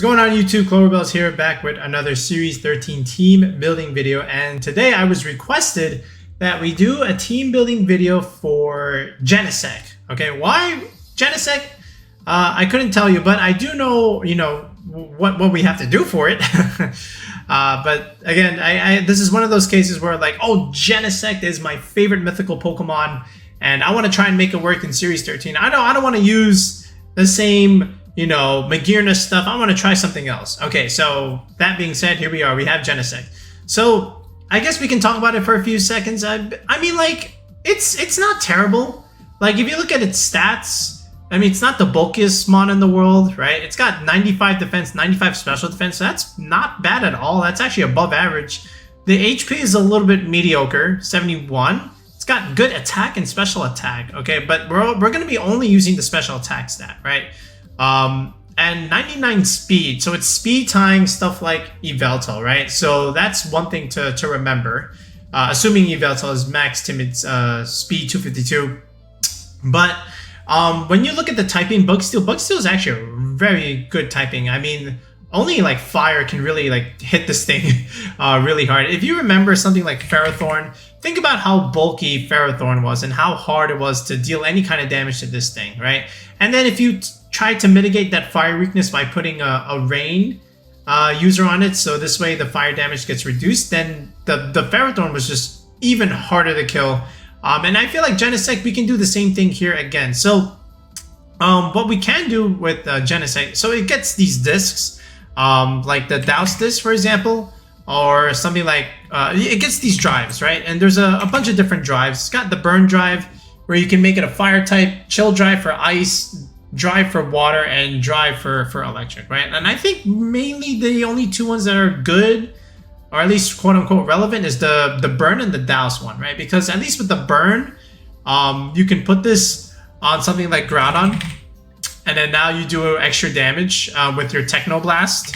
What's going on YouTube? Cloverbells here, back with another Series 13 team building video, and today I was requested that we do a team building video for Genesect. Okay, why Genesect? I couldn't tell you, but I do know, what we have to do for it. But again, this is one of those cases where like, oh, Genesect is my favorite mythical Pokemon, and I want to try and make it work in Series 13. I don't want to use the same Magearna stuff. I want to try something else. Okay, so that being said, here we are. We have Genesect. So I guess we can talk about it for a few seconds. I mean, like, it's not terrible. Like, if you look at its stats, I mean, it's not the bulkiest mon in the world, right? It's got 95 defense, 95 special defense. So that's not bad at all. That's actually above average. The HP is a little bit mediocre, 71. It's got good attack and special attack, okay? But we're going to be only using the special attack stat, right? And 99 speed, so it's speed tying stuff like Yveltal, right? So that's one thing to remember, assuming Yveltal is max timid speed 252. But when you look at the typing, Bug Steel is actually a very good typing. I mean, only like fire can really like hit this thing really hard. If you remember something like Ferrothorn, think about how bulky Ferrothorn was and how hard it was to deal any kind of damage to this thing, right? And then if you try to mitigate that fire weakness by putting a rain user on it, so this way the fire damage gets reduced, then the Ferrothorn was just even harder to kill. And I feel like Genesect, we can do the same thing here again. So what we can do with Genesect, so it gets these discs, like the Douse disc, for example, or something like, it gets these drives, right? And there's a bunch of different drives. It's got the Burn drive, where you can make it a fire type, Chill drive for ice, drive for water, and drive for electric, right? And I think mainly the only two ones that are good, or at least quote unquote relevant, is the Burn and the Douse one, right? Because at least with the Burn, you can put this on something like Groudon, and then now you do extra damage with your Techno Blast.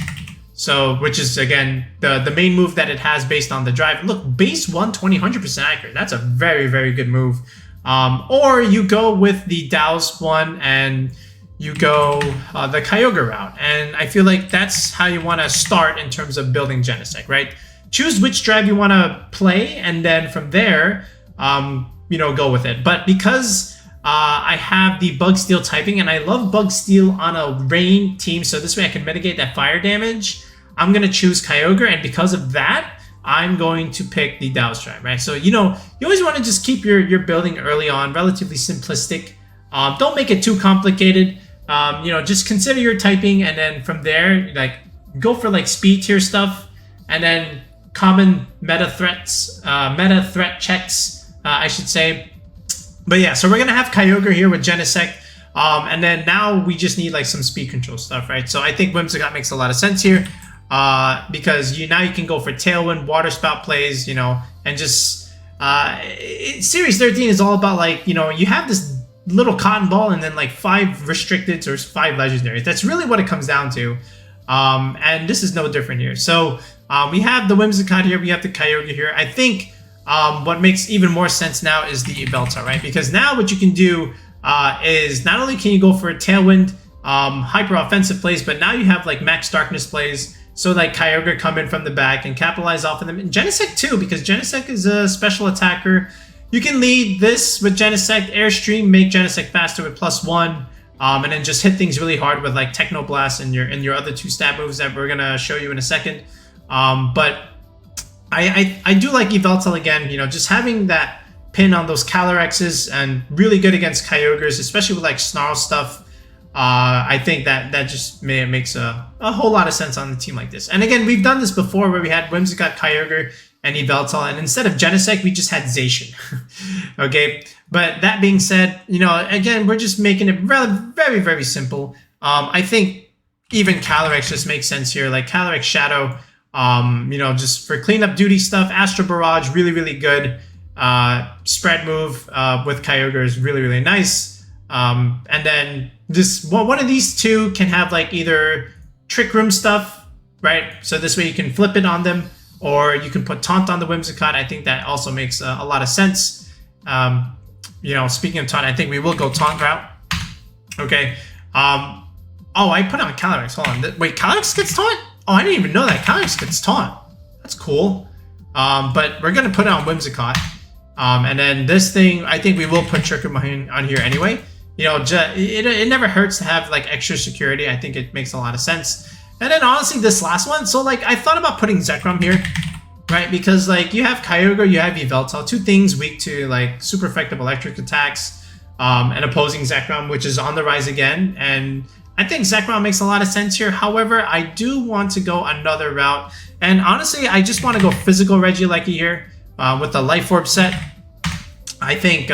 So, which is again the main move that it has based on the drive. Look, base 120, 100% accurate. That's a very, very good move. Or you go with the Douse one and you go the Kyogre route. And I feel like that's how you want to start in terms of building Genesect, right? Choose which drive you want to play, and then from there, go with it. But because I have the Bug Steel typing, and I love Bug Steel on a rain team, so this way I can mitigate that fire damage, I'm going to choose Kyogre, and because of that, I'm going to pick the Douse drive, right? So, you always want to just keep your building early on relatively simplistic. Don't make it too complicated. Just consider your typing, and then from there, like, go for like speed tier stuff, and then common meta threat checks, I should say. But yeah, so we're going to have Kyogre here with Genesect. And then now we just need like some speed control stuff, right? So I think Whimsicott makes a lot of sense here. Because now you can go for Tailwind, Water Spout plays, and just Series 13 is all about like, you have this little cotton ball and then like 5 restricted or 5 legendaries. That's really what it comes down to. And this is no different here. So we have the Whimsicott here, we have the Kyogre here. I think what makes even more sense now is the Yveltal, right? Because now what you can do is not only can you go for Tailwind, hyper offensive plays, but now you have like Max Darkness plays. So like Kyogre come in from the back and capitalize off of them. And Genesect too, because Genesect is a special attacker. You can lead this with Genesect Airstream, make Genesect faster with +1, and then just hit things really hard with like Techno Blast and your other 2 stab moves that we're gonna show you in a second. But I do like Yveltal again. Just having that pin on those Calyrex and really good against Kyogres, especially with like Snarl stuff. I think that just makes a whole lot of sense on a team like this. And again, we've done this before where we had Whimsicott, Kyogre, and Yveltal, and instead of Genesect, we just had Zacian. Okay, but that being said, again, we're just making it very, very simple. I think even Calyrex just makes sense here, like Calyrex-Shadow, just for cleanup duty stuff. Astral Barrage, really, really good. Spread move with Kyogre is really, really nice. And then one of these two can have like either Trick Room stuff, right? So this way you can flip it on them, or you can put Taunt on the Whimsicott. I think that also makes a lot of sense. Speaking of Taunt, I think we will go Taunt route. Okay. Oh, I put on Calyrex. Hold on. Wait, Calyrex gets taunt? Oh, I didn't even know that. Calyrex gets taunt. That's cool. But we're going to put it on Whimsicott. And then this thing, I think we will put Trick Room on here anyway. You know, it never hurts to have like extra security. I think it makes a lot of sense. And then honestly, this last one. So like, I thought about putting Zekrom here, right? Because like you have Kyogre, you have Yveltal, two things weak to like super effective electric attacks, and opposing Zekrom, which is on the rise again. And I think Zekrom makes a lot of sense here. However, I do want to go another route. And honestly, I just want to go Physical Regieleki here with the Life Orb set. I think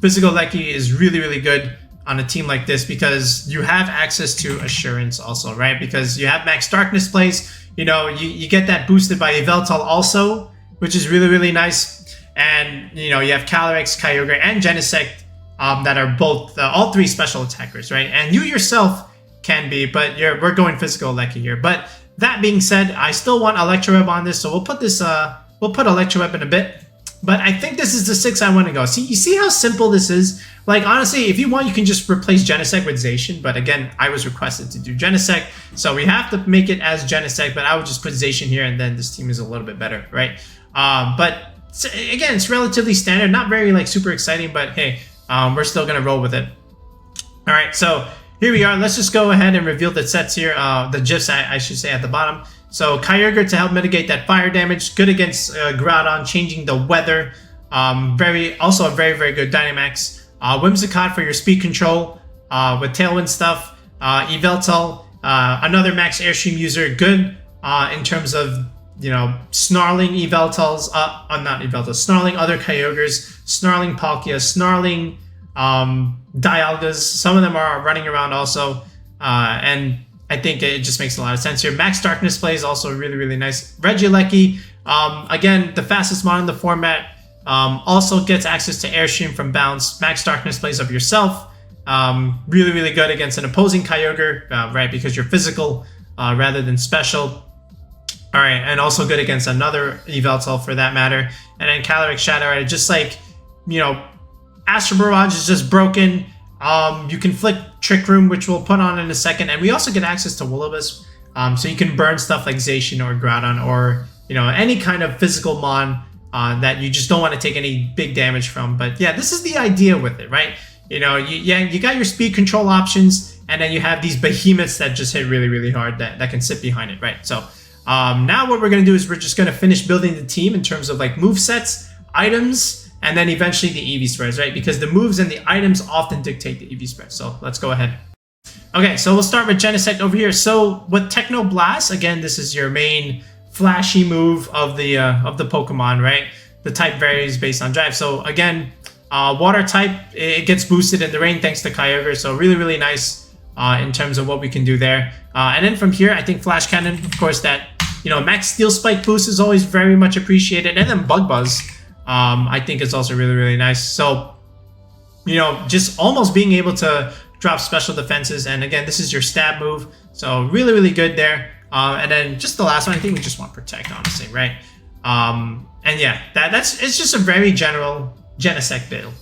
Physical Regieleki is really, really good on a team like this because you have access to Assurance also, right? Because you have Max Darkness plays. You know, you get that boosted by Yveltal also, which is really, really nice. And, you know, you have Calyrex, Kyogre, and Genesect that are both, all three special attackers, right? And you yourself can be, but we're going Physical Regieleki here. But that being said, I still want Electroweb on this, so we'll put this, we'll put Electroweb in a bit. But I think this is the 6 I want to go. See, you see how simple this is? Like, honestly, if you want, you can just replace Genesect with Zacian. But again, I was requested to do Genesect, so we have to make it as Genesect. But I would just put Zacian here, and then this team is a little bit better, right? But again, it's relatively standard, not very like super exciting. But hey, we're still gonna roll with it. All right, so here we are. Let's just go ahead and reveal the sets here. The GIFs, I should say, at the bottom. So Kyogre to help mitigate that fire damage, good against Groudon, changing the weather. Also a very, very good Dynamax. Whimsicott for your speed control with Tailwind stuff. Yveltal, another Max Airstream user, good in terms of, you know, snarling Yveltals, not Yveltals, snarling other Kyogres, snarling Palkia, snarling Dialgas. Some of them are running around also, and I think it just makes a lot of sense here. Max Darkness play is also really, really nice. Regieleki, again, the fastest mon in the format, also gets access to Airstream from Bounce. Max Darkness plays of yourself. Really, really good against an opposing Kyogre, right, because you're physical rather than special. All right, and also good against another Yveltal for that matter. And then Calyrex-Shadow Rider, just like, you know, Astral Barrage is just broken. You can flick Trick Room, which we'll put on in a second, and we also get access to Will-O-Wisp, so you can burn stuff like Zacian or Groudon or, you know, any kind of physical mon that you just don't want to take any big damage from. But yeah, this is the idea with it, right? You know, you got your speed control options, and then you have these behemoths that just hit really, really hard that can sit behind it, right? So now what we're gonna do is we're just gonna finish building the team in terms of like movesets, items, and then eventually the EV spreads, right? Because the moves and the items often dictate the EV spread. So let's go ahead. Okay, so we'll start with Genesect over here. So with Techno Blast, again, this is your main flashy move of the Pokemon, right? The type varies based on drive. So again, water type, it gets boosted in the rain thanks to Kyogre. So really, really nice in terms of what we can do there. And then from here, I think Flash Cannon, of course, that, you know, Max Steelspike boost is always very much appreciated. And then Bug Buzz, I think it's also really, really nice. So, you know, just almost being able to drop special defenses. And again, this is your stab move. So really, really good there. And then just the last one, I think we just want Protect, honestly, right? And yeah, it's just a very general Genesect build.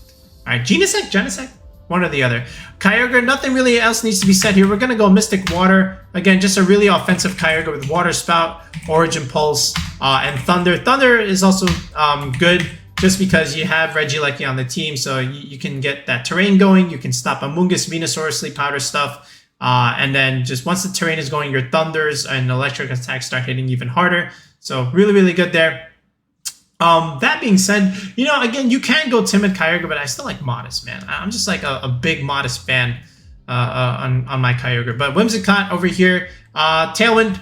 All right, Genesect? One or the other. Kyogre, nothing really else needs to be said here. We're going to go Mystic Water. Again, just a really offensive Kyogre with Water Spout, Origin Pulse, and Thunder. Thunder is also good just because you have Regieleki on the team, so you can get that terrain going. You can stop Amoonguss, Venusaur, Sleep Powder stuff. And then just once the terrain is going, your Thunders and Electric attacks start hitting even harder. So really, really good there. That being said, you know, again, you can go Timid Kyogre, but I still like Modest, man. I'm just like a big Modest fan on my Kyogre. But Whimsicott over here, Tailwind.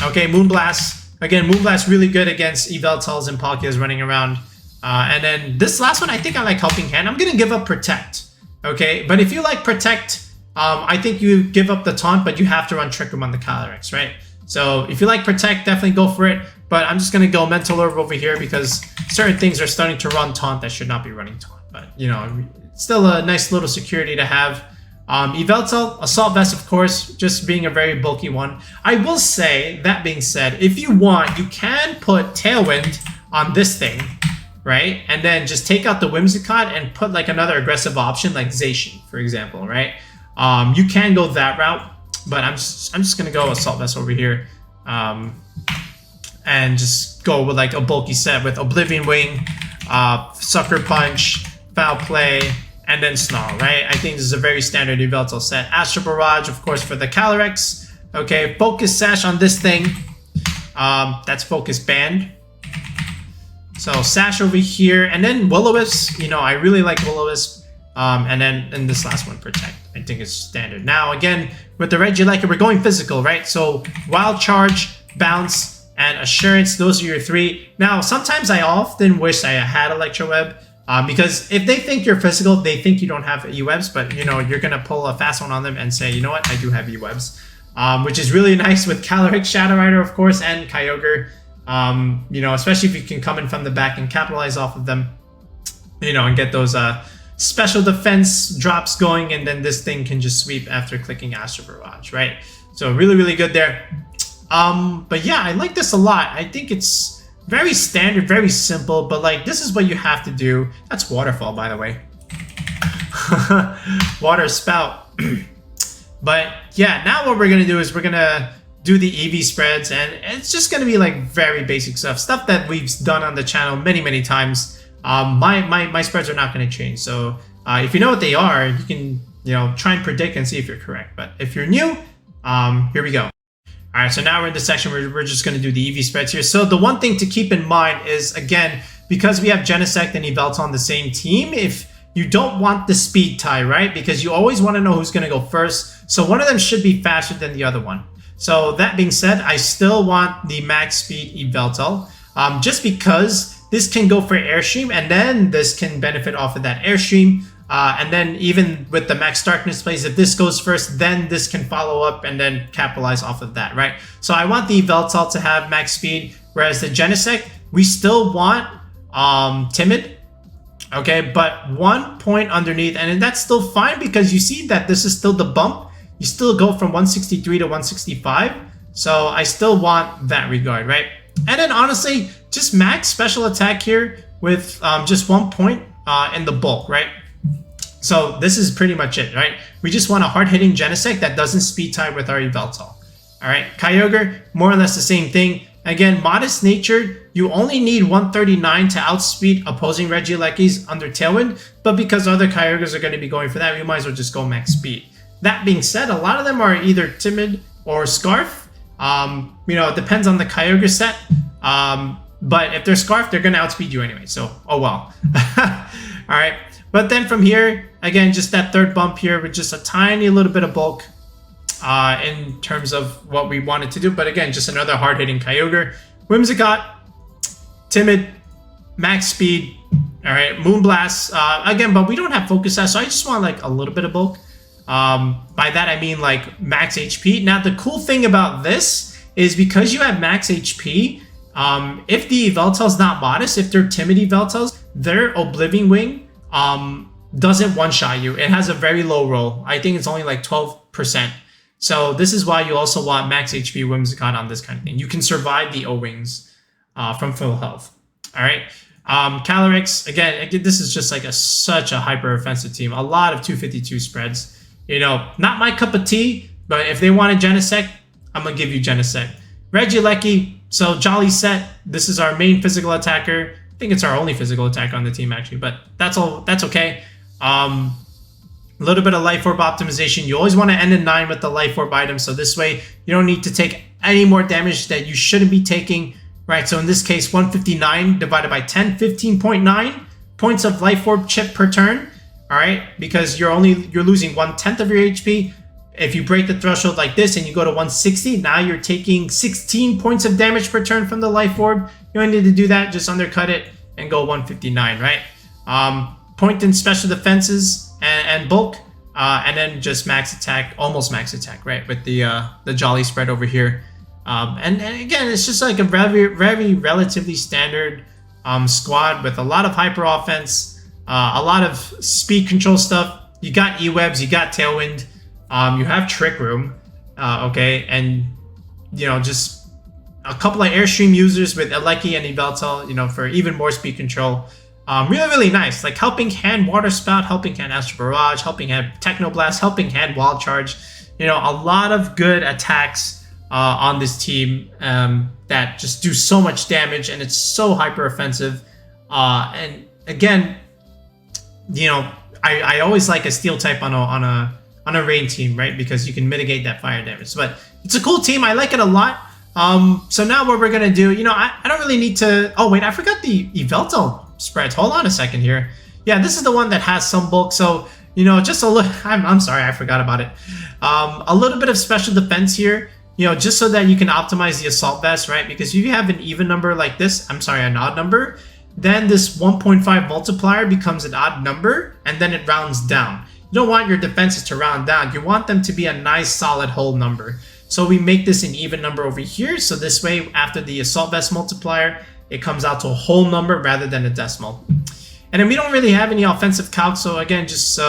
Okay, Moonblast. Again, Moonblast really good against Yveltals and Palkias running around. And then this last one, I think I like Helping Hand. I'm going to give up Protect. Okay, but if you like Protect, I think you give up the Taunt, but you have to run Trick Room on the Calyrex, right? So if you like Protect, definitely go for it. But I'm just going to go Mental Orb over here because certain things are starting to run Taunt that should not be running Taunt. But, you know, it's still a nice little security to have. Yveltal, Assault Vest, of course, just being a very bulky one. I will say, that being said, if you want, you can put Tailwind on this thing, right? And then just take out the Whimsicott and put like another aggressive option like Zacian, for example, right? You can go that route, but I'm just gonna go Assault Vest over here, and just go with like a bulky set with Oblivion Wing, Sucker Punch, Foul Play, and then Snarl, right? I think this is a very standard Yveltal set. Astral Barrage, of course, for the Calyrex. Okay, Focus Sash on this thing. That's Focus Band. So Sash over here, and then Will-O-Wisp. You know, I really like Will-O-Wisp. And then in this last one, Protect. I think it's standard. Now, again, with the Regieleki, we're going physical, right? So Wild Charge, Bounce, and Assurance, those are your three. Now, sometimes I often wish I had Electroweb, because if they think you're physical, they think you don't have E-Webs, but you know, you're gonna pull a fast one on them and say, you know what, I do have E-Webs. Which is really nice with Calyrex-Shadow Rider, of course, and Kyogre. You know, especially if you can come in from the back and capitalize off of them, you know, and get those special defense drops going, and then this thing can just sweep after clicking Astral Barrage, right? So really, really good there. But yeah, I like this a lot. I think it's very standard, very simple, but like this is what you have to do. That's Waterfall, by the way. Water Spout. But yeah, now what we're gonna do is we're gonna do the EV spreads, and it's just gonna be like very basic stuff that we've done on the channel many times. My spreads are not gonna change. So if you know what they are, you can, you know, try and predict and see if you're correct. But if you're new, here we go. All right, so now we're in the section where we're just going to do the EV spreads here. So the one thing to keep in mind is, again, because we have Genesect and Yveltal on the same team, if you don't want the speed tie, right? Because you always want to know who's going to go first. So one of them should be faster than the other one. So that being said, I still want the max speed Yveltal, just because this can go for Airstream, and then this can benefit off of that Airstream. And then even with the Max Darkness plays, if this goes first, then this can follow up and then capitalize off of that, right? So I want the Yveltal to have max speed, whereas the Genesect, we still want Timid, okay? But 1 point underneath, and that's still fine because you see that this is still the bump. You still go from 163 to 165. So I still want that regard, right? And then honestly, just max special attack here with just 1 point in the bulk, right? So this is pretty much it, right? We just want a hard-hitting Genesect that doesn't speed tie with our Yveltal. All right, Kyogre, more or less the same thing. Again, modest natured, you only need 139 to outspeed opposing Regielekis under Tailwind, but because other Kyogres are going to be going for that, we might as well just go max speed. That being said, a lot of them are either Timid or Scarf. You know, it depends on the Kyogre set. But if they're Scarf, they're going to outspeed you anyway, so oh well. All right. But then from here, again, just that third bump here with just a tiny little bit of bulk in terms of what we wanted to do. But again, just another hard-hitting Kyogre. Whimsicott, Timid, max speed, all right, Moonblast. Again, but we don't have Focus Sash, so I just want like a little bit of bulk. By that, I mean like max HP. Now, the cool thing about this is because you have max HP, if the Yveltal's not modest, if they're Timid Yveltals, their Oblivion Wing doesn't one-shot you. It has a very low roll. I think it's only like 12%. So this is why you also want max HP Whimsicott on this kind of thing. You can survive the O-Wings from full health. All right. Calyrex, again, this is just like such a hyper-offensive team. A lot of 252 spreads. You know, not my cup of tea, but if they want a Genesect, I'm going to give you Genesect. Regieleki, so Jolly set. This is our main physical attacker. I think it's our only physical attacker on the team, actually, but that's all. That's okay. A little bit of Life Orb optimization. You always want to end in 9 with the Life Orb item, so this way you don't need to take any more damage that you shouldn't be taking, right? So in this case, 159 divided by 10, 15.9 points of Life Orb chip per turn, all right? Because you're losing 1/10 of your HP. If you break the threshold like this and you go to 160, now you're taking 16 points of damage per turn from the Life Orb. You don't need to do that. Just undercut it and go 159, right? Point in special defenses and bulk, and then just max attack, almost max attack, right? With the Jolly spread over here. And again, it's just like a very relatively standard squad with a lot of hyper offense, a lot of speed control stuff. You got E-Webs, you got Tailwind. You have Trick Room, okay, and you know, just a couple of Airstream users with Eleki and Yveltal, you know, for even more speed control. really nice. Like Helping Hand Water Spout, Helping Hand Astral Barrage, Helping Hand Technoblast, Helping Hand Wild Charge. You know, a lot of good attacks on this team that just do so much damage, and it's so hyper offensive. And again, you know, I always like a Steel type on a rain team, right? Because you can mitigate that fire damage. But it's a cool team. I like it a lot. So now what we're gonna do, you know, I don't really need to. Oh wait, I forgot the Yveltal spreads. Hold on a second here. Yeah, this is the one that has some bulk. So you know, just a little. I'm sorry, I forgot about it. A little bit of special defense here. You know, just so that you can optimize the assault vest, right? Because if you have an even number like this, I'm sorry, an odd number, then this 1.5 multiplier becomes an odd number, and then it rounds down. You don't want your defenses to round down. You want them to be a nice solid whole number. So we make this an even number over here. So this way, after the assault vest multiplier, it comes out to a whole number rather than a decimal. And then we don't really have any offensive calc. So again, just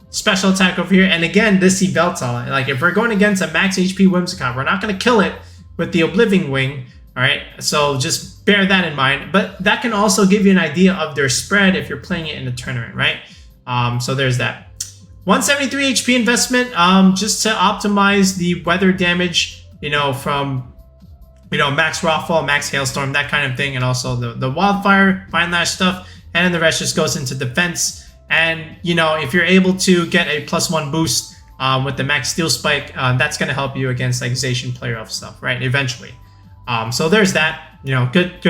special attack over here. And again, this Yveltal, like if we're going against a max HP Whimsicott, we're not going to kill it with the Oblivion Wing. All right, so just bear that in mind. But that can also give you an idea of their spread if you're playing it in a tournament, right? So there's that. 173 HP investment, just to optimize the weather damage, you know, from, you know, max Rockfall, max Hailstorm, that kind of thing, and also the Wildfire, Fine Lash stuff, and then the rest just goes into defense. And, you know, if you're able to get a +1 boost with the Max Steelspike, that's going to help you against like Zacian playoff stuff, right? Eventually. So there's that, you know, good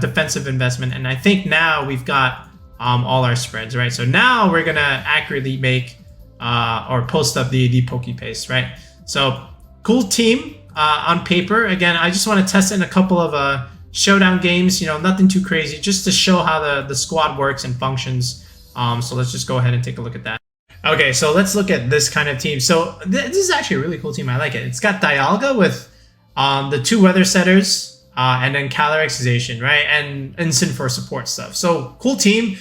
defensive investment. And I think now we've got all our spreads, right? So now we're going to accurately make or post up the Pokepaste, right? So cool team on paper. Again, I just want to test it in a couple of showdown games, you know, nothing too crazy, just to show how the squad works and functions. So let's just go ahead and take a look at that. Okay, so let's look at this kind of team. So this is actually a really cool team. I like it. It's got Dialga with the 2 Weather Setters, and then Calyrex-Zacian, right? And Ensign for support stuff. So cool team.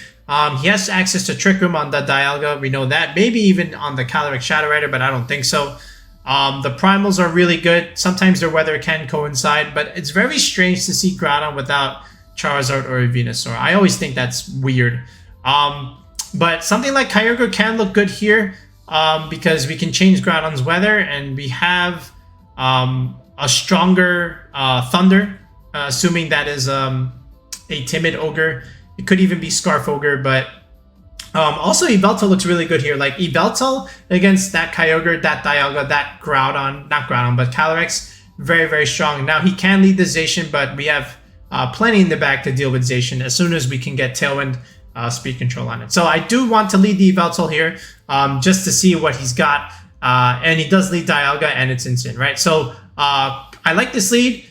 He has access to Trick Room on the Dialga. We know that. Maybe even on the Calyrex-Shadow Rider, but I don't think so. The primals are really good. Sometimes their weather can coincide, but it's very strange to see Groudon without Charizard or Venusaur. I always think that's weird. But something like Kyogre can look good here because we can change Groudon's weather, and we have a stronger Thunder, assuming that is a Timid Ogre. It could even be Scarf Ogre, but also Yveltal looks really good here. Like Yveltal against that Kyogre, that Dialga, that Groudon, not Groudon, but Calyrex, very, very strong. Now he can lead the Zacian, but we have plenty in the back to deal with Zacian as soon as we can get Tailwind speed control on it. So I do want to lead the Yveltal here just to see what he's got. And he does lead Dialga, and it's instant, right? So I like this lead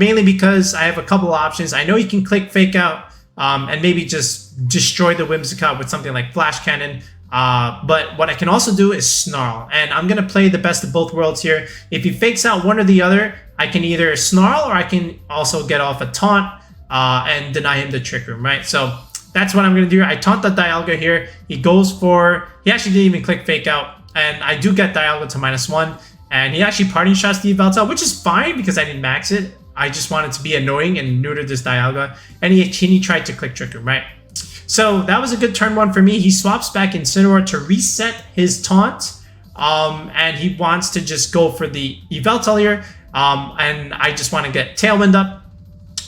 mainly because I have a couple of options. I know he can click Fake Out and maybe just destroy the Whimsicott with something like Flash Cannon. But what I can also do is Snarl. And I'm going to play the best of both worlds here. If he fakes out one or the other, I can either Snarl or I can also get off a Taunt and deny him the Trick Room, right? So that's what I'm going to do. I taunt the Dialga here. He goes for... He actually didn't even click Fake Out. And I do get Dialga to -1. And he actually Parting Shots the Yveltal, which is fine because I didn't max it. I just wanted to be annoying and neuter this Dialga. And he tried to click Trick Room, right? So that was a good turn 1 for me. He swaps back Incineroar to reset his taunt. And he wants to just go for the Yveltal here. And I just want to get Tailwind up.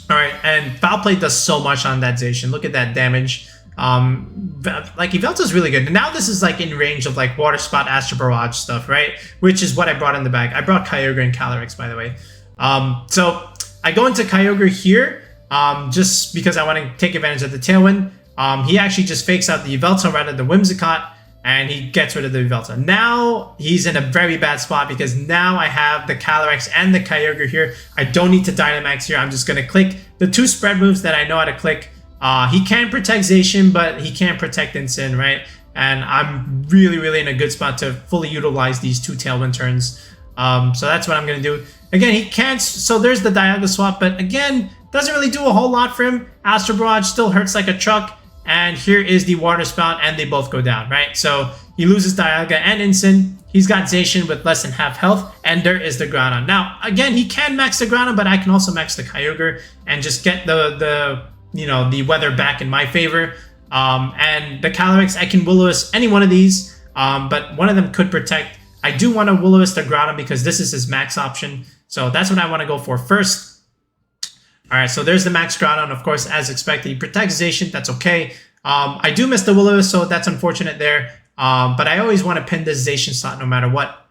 All right, and Foul Play does so much on that Zacian. Look at that damage. Like Yveltal is really good. And now this is like in range of like Water Spout, Astral Barrage stuff, right? Which is what I brought in the bag. I brought Kyogre and Calyrex, by the way. So I go into Kyogre here just because I want to take advantage of the Tailwind. He actually just fakes out the Yveltal rather than the Whimsicott, and he gets rid of the Yveltal. Now he's in a very bad spot because now I have the Calyrex and the Kyogre here. I don't need to Dynamax here. I'm just going to click the 2 spread moves that I know how to click. He can protect Zacian, but he can't protect Ensign, right? And I'm really, really in a good spot to fully utilize these 2 Tailwind turns. So that's what I'm going to do. Again, he can't... So there's the Dialga swap, but again, doesn't really do a whole lot for him. Astral Barrage still hurts like a truck. And here is the Water Spout, and they both go down, right? So he loses Dialga and Ensign. He's got Zacian with less than half health, and there is the Groudon. Now, again, he can max the Groudon, but I can also max the Kyogre and just get the weather back in my favor. And the Calyrex, I can Will-O-Wisp any one of these, but one of them could protect. I do want to Will-O-Wisp the Groudon because this is his max option. So that's what I want to go for first. All right, so there's the Max Groudon, of course, as expected. He protects Zacian, that's okay. I do miss the Will-O-Wisp, so that's unfortunate there. But I always want to pin this Zacian slot no matter what.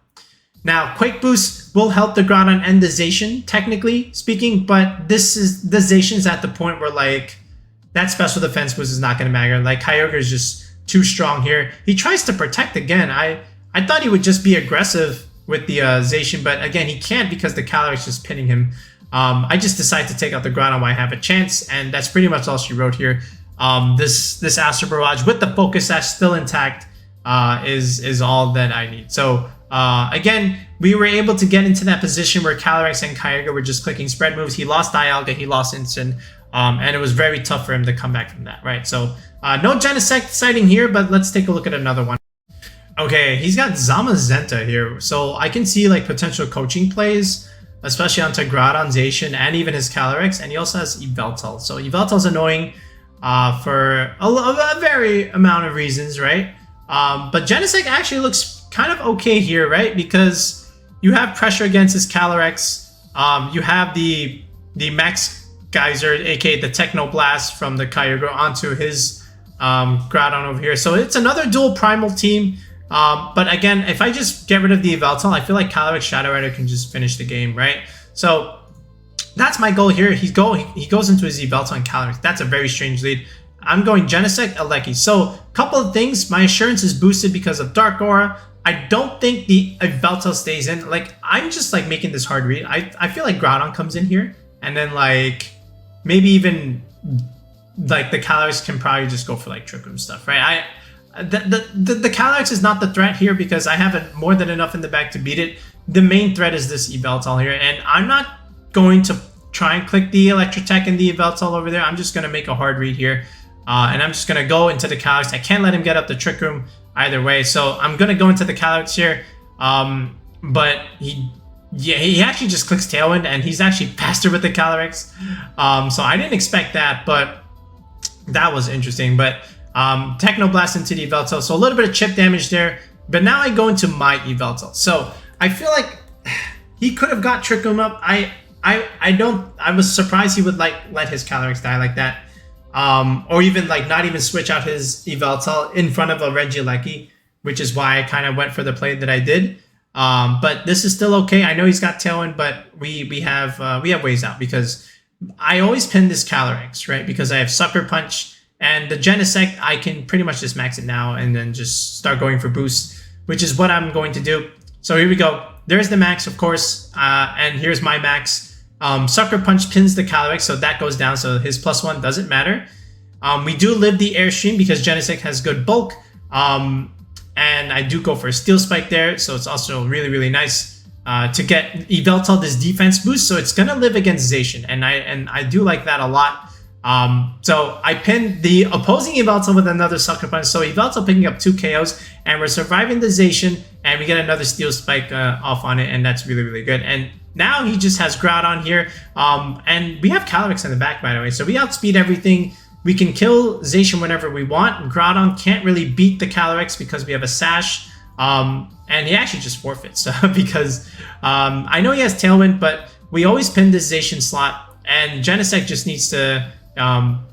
Now, Quake Boost will help the Groudon and the Zacian, technically speaking, but the Zacian's at the point where, like, that special defense boost is not going to matter. Like, Kyogre is just too strong here. He tries to protect again. I thought he would just be aggressive with the Zacian, but again, he can't because the Calyrex is pinning him. I just decided to take out the Groudon while I have a chance, and that's pretty much all she wrote here. This Astral Barrage with the Focus Sash still intact is all that I need. So again, we were able to get into that position where Calyrex and Kyogre were just clicking spread moves. He lost Dialga, he lost Instant, and it was very tough for him to come back from that, right? So no Genesect sighting here, but let's take a look at another one. Okay, he's got Zamazenta here, so I can see like potential coaching plays, especially onto Groudon, Zacian, and even his Calyrex, and he also has Yveltal. So Yveltal's annoying for a very amount of reasons, right? But Genesect actually looks kind of okay here, right? Because you have pressure against his Calyrex, you have the Max Geyser, aka the Techno Blast from the Kyogre onto his Groudon over here. So it's another dual primal team. But again, if I just get rid of the Yveltal, I feel like Calyrex-Shadow Rider can just finish the game, right? So that's my goal here. He goes into his Yveltal and Calyrex. That's a very strange lead. I'm going Genesect, Kyogre. So a couple of things. My assurance is boosted because of Dark Aura. I don't think the Yveltal stays in. Like, I'm just like making this hard read. I feel like Groudon comes in here, and then like maybe even like the Calyrex can probably just go for like Trick Room stuff, right? The Calyrex is not the threat here because I have more than enough in the bag to beat it. The main threat is this Yveltal here, and I'm not going to try and click the Electrotech and the Yveltal over there. I'm just going to make a hard read here, and I'm just going to go into the Calyrex. I can't let him get up the Trick Room either way, so I'm going to go into the Calyrex here, but he actually just clicks Tailwind, and he's actually faster with the Calyrex, so I didn't expect that, but that was interesting. But Technoblast into the Yveltal, so a little bit of chip damage there, but now I go into my Yveltal. So I feel like he could have got Trick Room up. I was surprised he would like let his Calyrex die like that, or even like not even switch out his Yveltal in front of a Regieleki, which is why I kind of went for the play that I did. But this is still okay. I know he's got Tailwind, but we have ways out because I always pin this Calyrex, right? Because I have Sucker Punch. And the Genesect, I can pretty much just max it now and then just start going for boost, which is what I'm going to do. So here we go. There's the max, of course, and here's my max. Sucker Punch pins the Calyrex, so that goes down, so his +1 doesn't matter. We do live the Airstream because Genesect has good bulk, and I do go for a Steel Spike there, so it's also really, really nice to get Yveltal this defense boost, so it's going to live against Zacian, and I do like that a lot. So I pinned the opposing Yveltal with another Sucker Punch. So Yveltal picking up 2 KOs, and we're surviving the Zacian, and we get another Steel Spike off on it, and that's really, really good. And now he just has Groudon here, and we have Calyrex in the back, by the way. So we outspeed everything. We can kill Zacian whenever we want. Groudon can't really beat the Calyrex because we have a Sash, and he actually just forfeits because I know he has Tailwind, but we always pin this Zacian slot, and Genesect just needs to...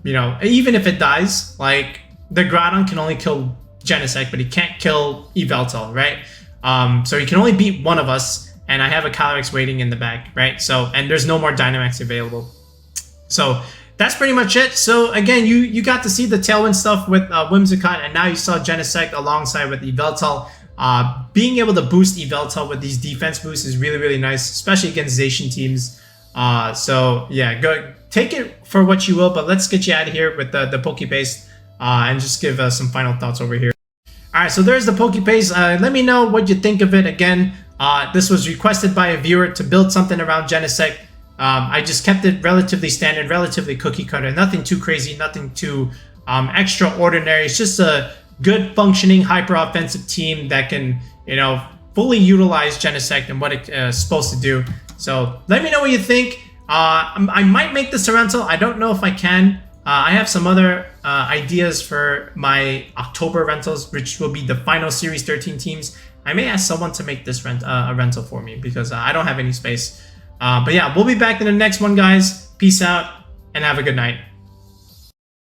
you know, even if it dies, like the Groudon can only kill Genesect, but he can't kill Yveltal, right? So he can only beat one of us, and I have a Calyrex waiting in the back, right? So, and there's no more Dynamax available. So that's pretty much it. So again, you got to see the Tailwind stuff with Whimsicott, and now you saw Genesect alongside with Yveltal. Being able to boost Yveltal with these defense boosts is really, really nice, especially against Zacian teams. So yeah, go take it for what you will, but let's get you out of here with the Pokepaste and just give some final thoughts over here. All right, so there's the Pokepaste. Let me know what you think of it. Again, this was requested by a viewer to build something around Genesect. I just kept it relatively standard, relatively cookie cutter, nothing too crazy, nothing too extraordinary. It's just a good functioning hyper offensive team that can, you know, fully utilize Genesect and what it's supposed to do. So let me know what you think. I might make this Yveltal. I don't know if I can. I have some other ideas for my October rentals, which will be the final Series 13 teams. I may ask someone to make this a rental for me because I don't have any space. But yeah, we'll be back in the next one, guys. Peace out and have a good night.